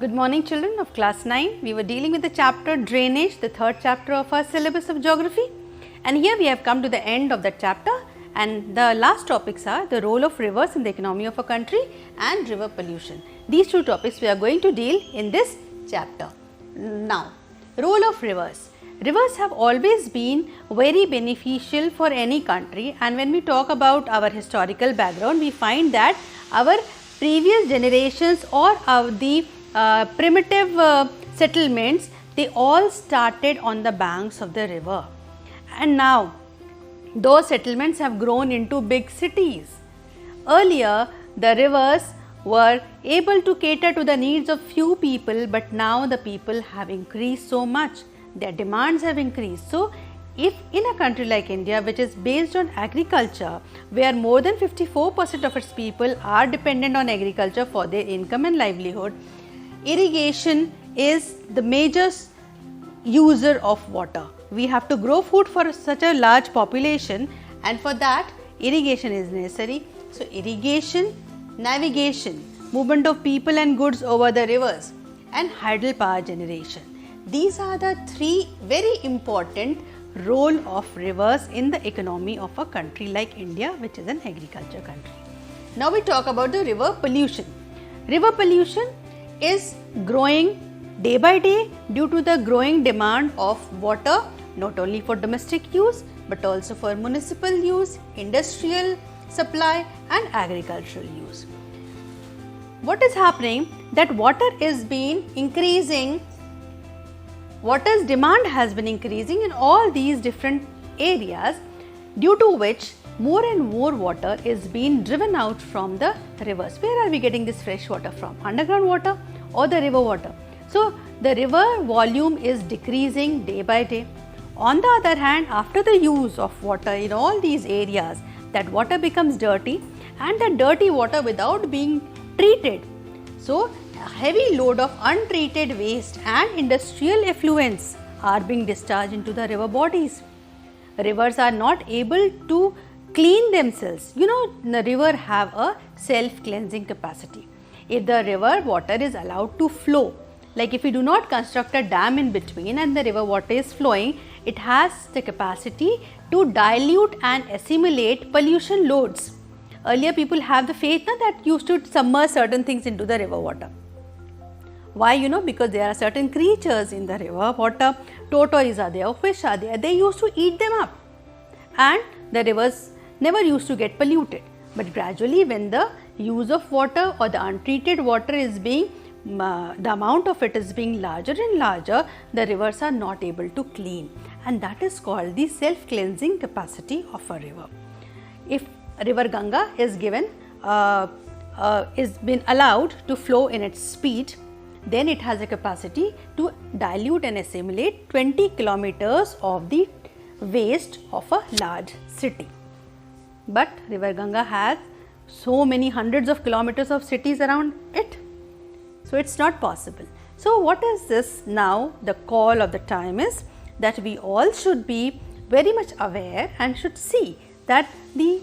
Good morning children of class 9. We were dealing with the chapter drainage, the third chapter of our syllabus of geography, and here we have come to the end of that chapter, and the last topics are the role of rivers in the economy of a country and river pollution. These two topics we are going to deal in this chapter. Now, role of rivers. Rivers have always been very beneficial for any country, and when we talk about our historical background, we find that our previous generations or the primitive settlements, they all started on the banks of the river, and now those settlements have grown into big cities. Earlier the rivers were able to cater to the needs of few people, but now the people have increased so much, their demands have increased. So if in a country like India, which is based on agriculture, where more than 54% of its people are dependent on agriculture for their income and livelihood, irrigation is the major user of water. We have to grow food for such a large population, and for that irrigation is necessary. So irrigation, navigation, movement of people and goods over the rivers, and hydel power generation. These are the three very important role of rivers in the economy of a country like India, which is an agriculture country. Now we talk about the river pollution. River pollution is growing day by day due to the growing demand of water, not only for domestic use but also for municipal use, industrial supply and agricultural use. What is happening, that water is being increasing, water's demand has been increasing in all these different areas, due to which more and more water is being driven out from the rivers. Where are we getting this fresh water from? Underground water or the river water? So the river volume is decreasing day by day. On the other hand, after the use of water in all these areas, that water becomes dirty, and the dirty water without being treated, so a heavy load of untreated waste and industrial effluents are being discharged into the river bodies. Rivers are not able to clean themselves. You know, the river have a self-cleansing capacity. If the river water is allowed to flow, like if we do not construct a dam in between and the river water is flowing, it has the capacity to dilute and assimilate pollution loads. Earlier people have the faith that used to submerge certain things into the river water. Why? You know, because there are certain creatures in the river water, tortoises are there, fish are there, they used to eat them up, and the rivers never used to get polluted. But gradually when the use of water or the untreated water is being, the amount of it is being larger and larger, the rivers are not able to clean, and that is called the self-cleansing capacity of a river. If river Ganga is given, is been allowed to flow in its speed, then it has a capacity to dilute and assimilate 20 kilometers of the waste of a large city. But river Ganga has so many hundreds of kilometers of cities around it, so it's not possible. So what is this now? The call of the time is that we all should be very much aware and should see that the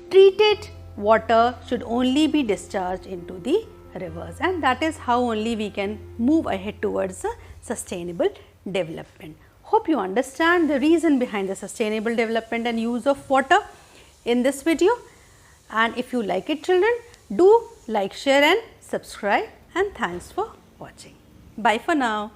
treated water should only be discharged into the rivers, and that is how only we can move ahead towards a sustainable development. Hope you understand the reason behind the sustainable development and use of water in this video, and if you like it children, do like, share and subscribe, and thanks for watching. Bye for now.